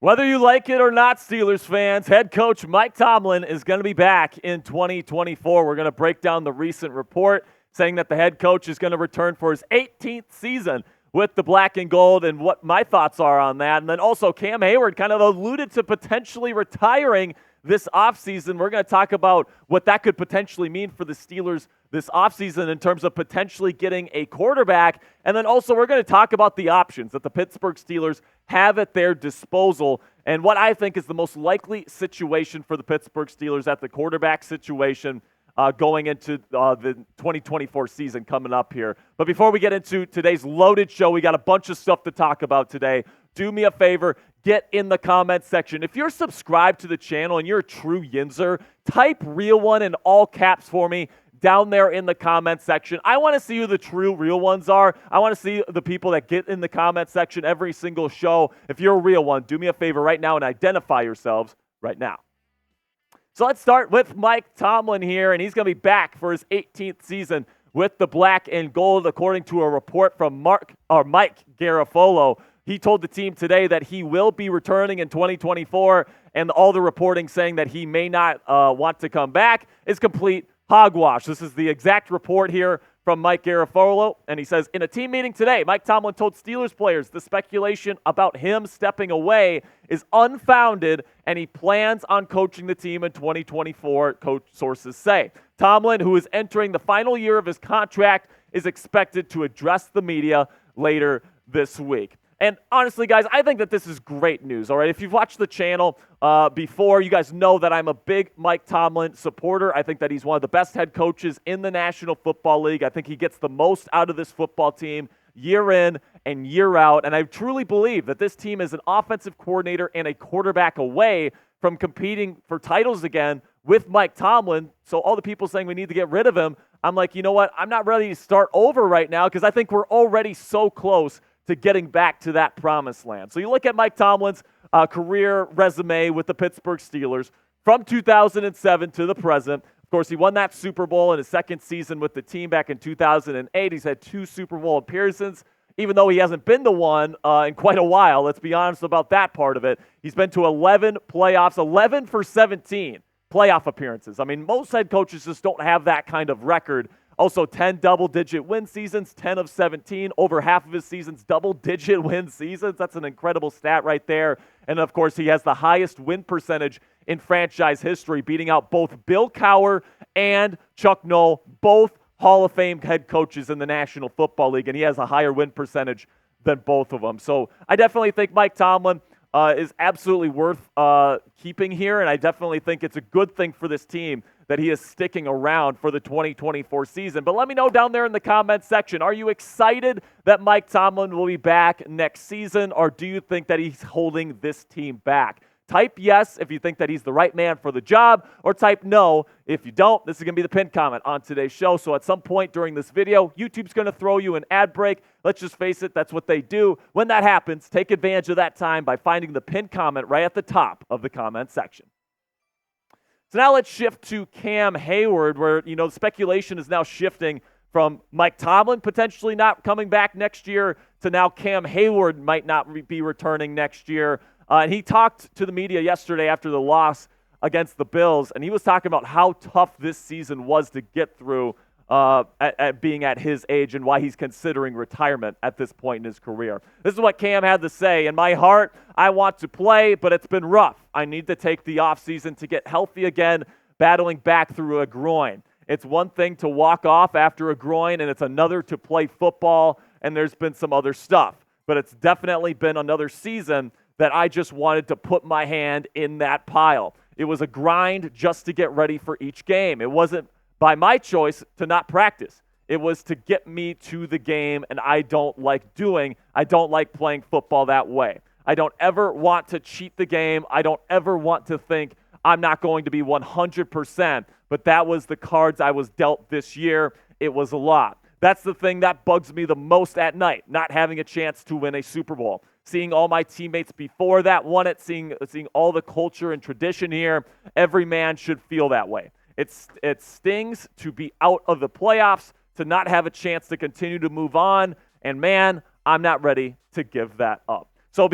Whether you like it or not, Steelers fans, head coach Mike Tomlin is going to be back in 2024. We're going to break down the recent report saying that the head coach is going to return for his 18th season with the black and gold and what my thoughts are on that. And then also Cam Heyward kind of alluded to potentially retiring this offseason. We're going to talk about what that could potentially mean for the Steelers this offseason in terms of potentially getting a quarterback. And then also we're going to talk about the options that the Pittsburgh Steelers have at their disposal and what I think is the most likely situation for the Pittsburgh Steelers at the quarterback situation going into the 2024 season coming up here. But before we get into today's loaded show, we got a bunch of stuff to talk about today. Do me a favor, get in the comments section. If you're subscribed to the channel and you're a true Yinzer, type real one in all caps for me down there in the comment section. I want to see who the true real ones are. I want to see the people that get in the comment section every single show. If you're a real one, do me a favor right now and identify yourselves right now. So let's start with Mike Tomlin here, and he's going to be back for his 18th season with the black and gold, according to a report from Mike Garafolo. He told the team today that he will be returning in 2024, and all the reporting saying that he may not want to come back is complete hogwash. This is the exact report here from Mike Garafolo, and he says, in a team meeting today, Mike Tomlin told Steelers players the speculation about him stepping away is unfounded, and he plans on coaching the team in 2024, coach sources say. Tomlin, who is entering the final year of his contract, is expected to address the media later this week. And honestly, guys, I think that this is great news, all right? If you've watched the channel before, you guys know that I'm a big Mike Tomlin supporter. I think that he's one of the best head coaches in the National Football League. I think he gets the most out of this football team year in and year out. And I truly believe that this team is an offensive coordinator and a quarterback away from competing for titles again with Mike Tomlin. So all the people saying we need to get rid of him, I'm like, you know what? I'm not ready to start over right now because I think we're already so close to getting back to that promised land. So you look at Mike Tomlin's career resume with the Pittsburgh Steelers from 2007 to the present. Of course, he won that Super Bowl in his second season with the team back in 2008. He's had 2 Super Bowl appearances, even though he hasn't been to one in quite a while. Let's be honest about that part of it. He's been to 11 playoffs, 11 for 17 playoff appearances. I mean, most head coaches just don't have that kind of record. Also, 10 double-digit win seasons, 10 of 17, over half of his seasons, double-digit win seasons. That's an incredible stat right there. And, of course, he has the highest win percentage in franchise history, beating out both Bill Cowher and Chuck Noll, both Hall of Fame head coaches in the National Football League, and he has a higher win percentage than both of them. So I definitely think Mike Tomlin is absolutely worth keeping here, and I definitely think it's a good thing for this team that he is sticking around for the 2024 season. But let me know down there in the comments section, are you excited that Mike Tomlin will be back next season, or do you think that he's holding this team back? Type yes if you think that he's the right man for the job, or type no if you don't. This is going to be the pinned comment on today's show. So at some point during this video, YouTube's going to throw you an ad break. Let's just face it, that's what they do. When that happens, take advantage of that time by finding the pinned comment right at the top of the comment section. So now let's shift to Cam Heyward, where, the speculation is now shifting from Mike Tomlin potentially not coming back next year to now Cam Heyward might not be returning next year. And he talked to the media yesterday after the loss against the Bills, and he was talking about how tough this season was to get through at being at his age and why he's considering retirement at this point in his career. This is what Cam had to say. In my heart, I want to play, but it's been rough. I need to take the offseason to get healthy again, battling back through a groin. It's one thing to walk off after a groin, and it's another to play football, and there's been some other stuff. But it's definitely been another season that I just wanted to put my hand in that pile. It was a grind just to get ready for each game. It wasn't by my choice to not practice. It was to get me to the game, and I don't like playing football that way. I don't ever want to cheat the game. I don't ever want to think I'm not going to be 100%, but that was the cards I was dealt this year. It was a lot. That's the thing that bugs me the most at night, not having a chance to win a Super Bowl. Seeing all my teammates before that won it, seeing all the culture and tradition here, every man should feel that way. It stings to be out of the playoffs, to not have a chance to continue to move on, and man, I'm not ready to give that up. So,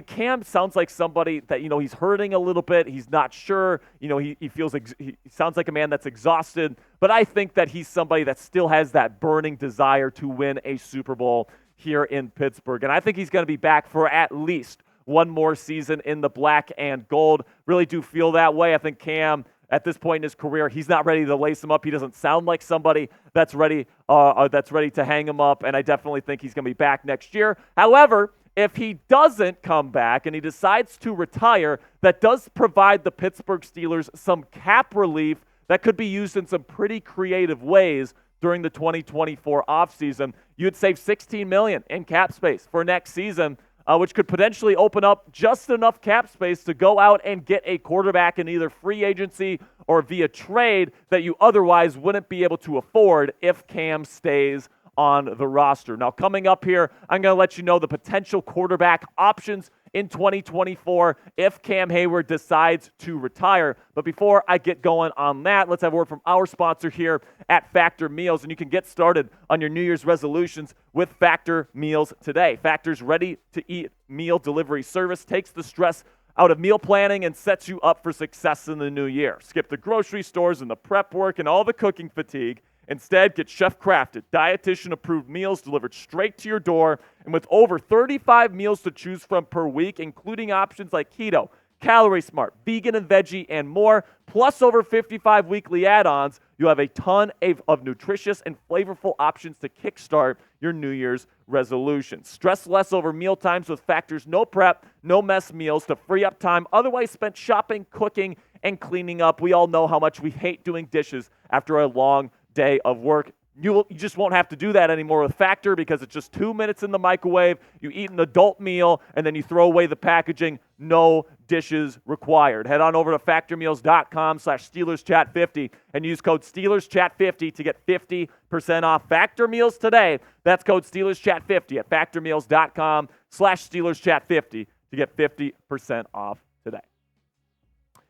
Cam sounds like somebody that, he's hurting a little bit. He's not sure. He feels, he sounds like a man that's exhausted. But I think that he's somebody that still has that burning desire to win a Super Bowl here in Pittsburgh. And I think he's going to be back for at least one more season in the black and gold. Really do feel that way. I think Cam, at this point in his career, he's not ready to lace him up. He doesn't sound like somebody that's ready to hang him up. And I definitely think he's going to be back next year. However, if he doesn't come back and he decides to retire, that does provide the Pittsburgh Steelers some cap relief that could be used in some pretty creative ways during the 2024 offseason. You'd save $16 million in cap space for next season, which could potentially open up just enough cap space to go out and get a quarterback in either free agency or via trade that you otherwise wouldn't be able to afford if Cam stays on the roster. Now, coming up here, I'm going to let you know the potential quarterback options in 2024 if Cam Heyward decides to retire. But before I get going on that, let's have a word from our sponsor here at Factor Meals. And you can get started on your New Year's resolutions with Factor Meals today. Factor's ready-to-eat meal delivery service takes the stress out of meal planning and sets you up for success in the new year. Skip the grocery stores and the prep work and all the cooking fatigue. Instead, get chef-crafted, dietitian-approved meals delivered straight to your door, and with over 35 meals to choose from per week, including options like keto, calorie smart, vegan and veggie, and more, plus over 55 weekly add-ons, you have a ton of nutritious and flavorful options to kickstart your New Year's resolutions. Stress less over meal times with Factor's no prep, no mess meals to free up time otherwise spent shopping, cooking, and cleaning up. We all know how much we hate doing dishes after a long day of work. You just won't have to do that anymore with Factor because it's just 2 minutes in the microwave. You eat an adult meal, and then you throw away the packaging. No dishes required. Head on over to factormeals.com/SteelersChat50 and use code SteelersChat50 to get 50% off Factor Meals today. That's code SteelersChat50 at factormeals.com/SteelersChat50 to get 50% off today.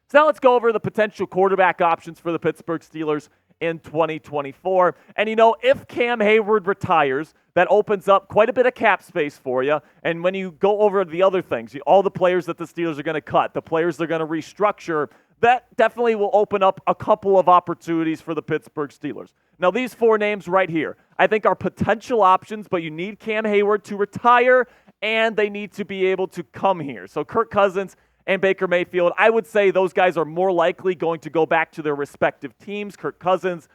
So now let's go over the potential quarterback options for the Pittsburgh Steelers in 2024. And if Cam Heyward retires, that opens up quite a bit of cap space for you. And when you go over the other things, all the players that the Steelers are going to cut, the players they're going to restructure, that definitely will open up a couple of opportunities for the Pittsburgh Steelers. Now, these four names right here, I think are potential options, but you need Cam Heyward to retire, and they need to be able to come here. So Kirk Cousins and Baker Mayfield, I would say those guys are more likely going to go back to their respective teams. Kirk Cousins,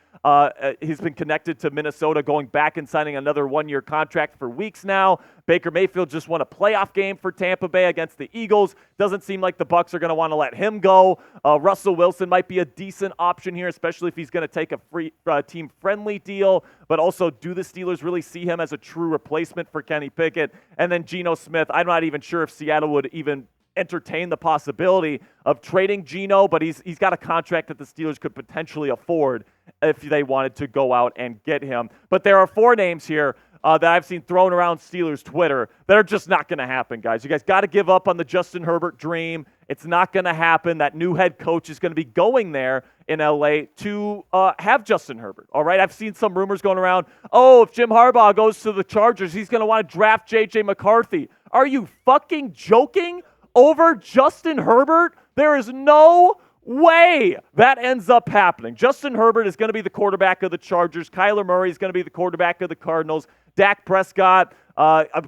he's been connected to Minnesota, going back and signing another one-year contract for weeks now. Baker Mayfield just won a playoff game for Tampa Bay against the Eagles. Doesn't seem like the Bucs are going to want to let him go. Russell Wilson might be a decent option here, especially if he's going to take a free team-friendly deal. But also, do the Steelers really see him as a true replacement for Kenny Pickett? And then Geno Smith, I'm not even sure if Seattle would even entertain the possibility of trading Geno, but he's got a contract that the Steelers could potentially afford if they wanted to go out and get him. But there are four names here that I've seen thrown around Steelers Twitter that are just not going to happen, guys. You guys got to give up on the Justin Herbert dream. It's not going to happen. That new head coach is going to be going there in LA to have Justin Herbert, all right? I've seen some rumors going around, if Jim Harbaugh goes to the Chargers, he's going to want to draft J.J. McCarthy. Are you fucking joking? Over Justin Herbert? There is no way that ends up happening. Justin Herbert is going to be the quarterback of the Chargers. Kyler Murray is going to be the quarterback of the Cardinals. Dak Prescott, I've seen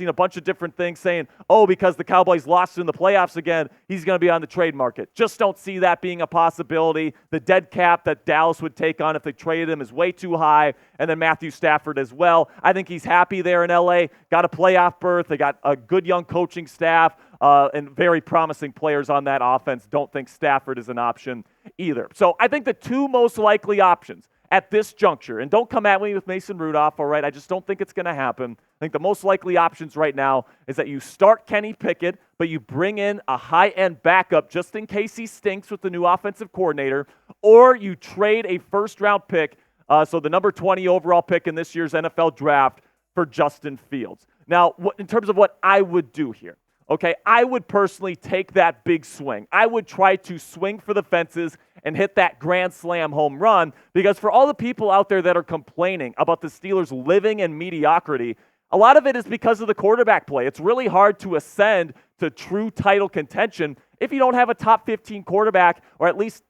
a bunch of different things saying, because the Cowboys lost in the playoffs again, he's going to be on the trade market. Just don't see that being a possibility. The dead cap that Dallas would take on if they traded him is way too high. And then Matthew Stafford as well. I think he's happy there in LA. Got a playoff berth. They got a good young coaching staff and very promising players on that offense. Don't think Stafford is an option either. So I think the two most likely options at this juncture, and don't come at me with Mason Rudolph, all right? I just don't think it's going to happen. I think the most likely options right now is that you start Kenny Pickett, but you bring in a high-end backup just in case he stinks with the new offensive coordinator, or you trade a first-round pick, so the number 20 overall pick in this year's NFL draft, for Justin Fields. Now, in terms of what I would do here, okay, I would personally take that big swing. I would try to swing for the fences and hit that grand slam home run, because for all the people out there that are complaining about the Steelers living in mediocrity, A lot of it is because of the quarterback play. It's really hard to ascend to true title contention if you don't have a top 15 quarterback, or at least,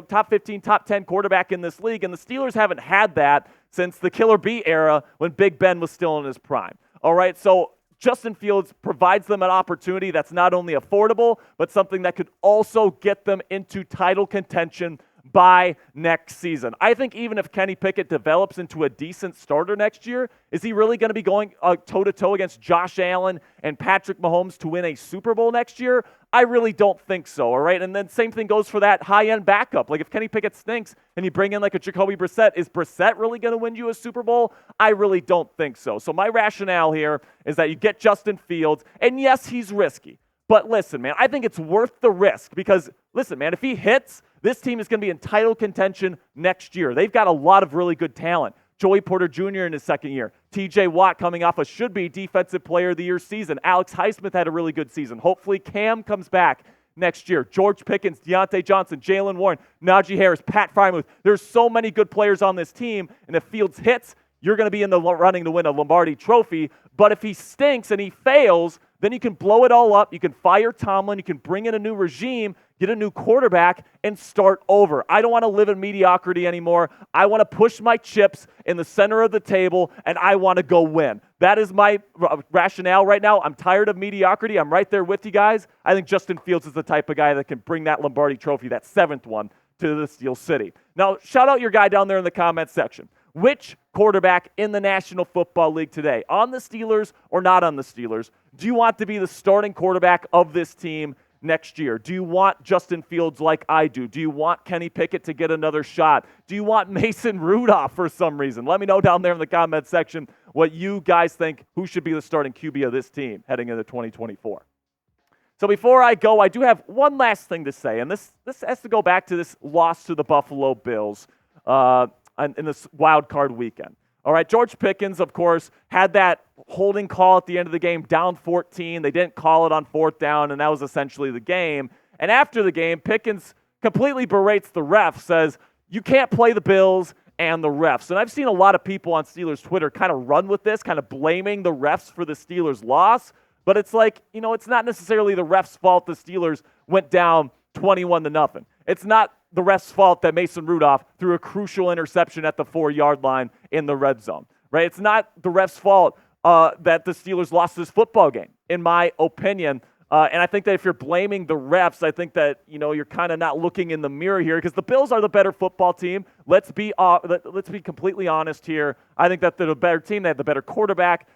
top 15, top 10 quarterback in this league. And the Steelers haven't had that since the Killer B era when Big Ben was still in his prime. All right, so Justin Fields provides them an opportunity that's not only affordable, but something that could also get them into title contention by next season. I think even if Kenny Pickett develops into a decent starter next year, is he really going to be going toe-to-toe against Josh Allen and Patrick Mahomes to win a Super Bowl next year? I really don't think so, all right? And then same thing goes for that high-end backup. Like if Kenny Pickett stinks and you bring in like a Jacoby Brissett, is Brissett really going to win you a Super Bowl? I really don't think so. So my rationale here is that you get Justin Fields, and yes, he's risky. But listen, man, I think it's worth the risk because, listen, man, if he hits, this team is going to be in title contention next year. They've got a lot of really good talent. Joey Porter Jr. in his second year. TJ Watt coming off a should-be Defensive Player of the Year season. Alex Highsmith had a really good season. Hopefully Cam comes back next year. George Pickens, Deontay Johnson, Jalen Warren, Najee Harris, Pat Freiermuth. There's so many good players on this team, and if Fields hits, you're going to be in the running to win a Lombardi trophy. But if he stinks and he fails, then you can blow it all up. You can fire Tomlin. You can bring in a new regime, get a new quarterback, and start over. I don't want to live in mediocrity anymore. I want to push my chips in the center of the table, and I want to go win. That is my rationale right now. I'm tired of mediocrity. I'm right there with you guys. I think Justin Fields is the type of guy that can bring that Lombardi trophy, that seventh one, to the Steel City. Now, shout out your guy down there in the comments section. Which quarterback in the National Football League today, on the Steelers or not on the Steelers, do you want to be the starting quarterback of this team next year? Do you want Justin Fields like I do? Do you want Kenny Pickett to get another shot? Do you want Mason Rudolph for some reason? Let me know down there in the comment section what you guys think, who should be the starting QB of this team heading into 2024. So before I go, I do have one last thing to say, and this has to go back to this loss to the Buffalo Bills in this wild card weekend. All right, George Pickens, of course, had that holding call at the end of the game, down 14. They didn't call it on fourth down, and that was essentially the game. And after the game, Pickens completely berates the ref, says, you can't play the Bills and the refs. And I've seen a lot of people on Steelers Twitter kind of run with this, kind of blaming the refs for the Steelers' loss. But it's like, it's not necessarily the refs' fault the Steelers went down 21-0. It's not the ref's fault that Mason Rudolph threw a crucial interception at the 4-yard line in the red zone, right? It's not the ref's fault that the Steelers lost this football game, in my opinion. And I think that if you're blaming the refs, I think that, you're kind of not looking in the mirror here because the Bills are the better football team. Let's be completely honest here. I think that they're the better team. They have the better quarterback.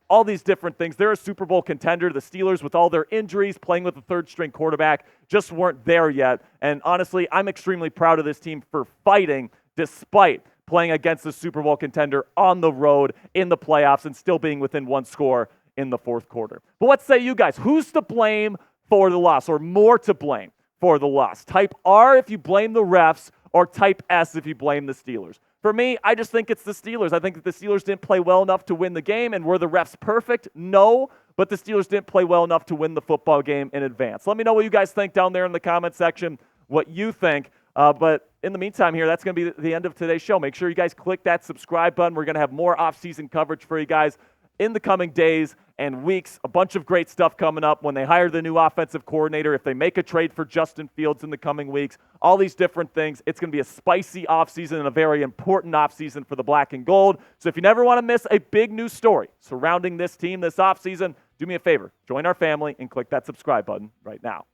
All these different things. They're a Super Bowl contender. The Steelers, with all their injuries, playing with a third-string quarterback, just weren't there yet. And honestly, I'm extremely proud of this team for fighting despite playing against the Super Bowl contender on the road in the playoffs and still being within one score in the fourth quarter. But what say you guys? Who's to blame for the loss, or more to blame for the loss? Type R if you blame the refs, or type S if you blame the Steelers. For me, I just think it's the Steelers. I think that the Steelers didn't play well enough to win the game. And were the refs perfect? No. But the Steelers didn't play well enough to win the football game in advance. Let me know what you guys think down there in the comment section, what you think. But in the meantime here, that's going to be the end of today's show. Make sure you guys click that subscribe button. We're going to have more off-season coverage for you guys in the coming days and weeks. A bunch of great stuff coming up when they hire the new offensive coordinator, if they make a trade for Justin Fields in the coming weeks, all these different things. It's going to be a spicy offseason and a very important offseason for the black and gold. So if you never want to miss a big news story surrounding this team this offseason, do me a favor, join our family and click that subscribe button right now.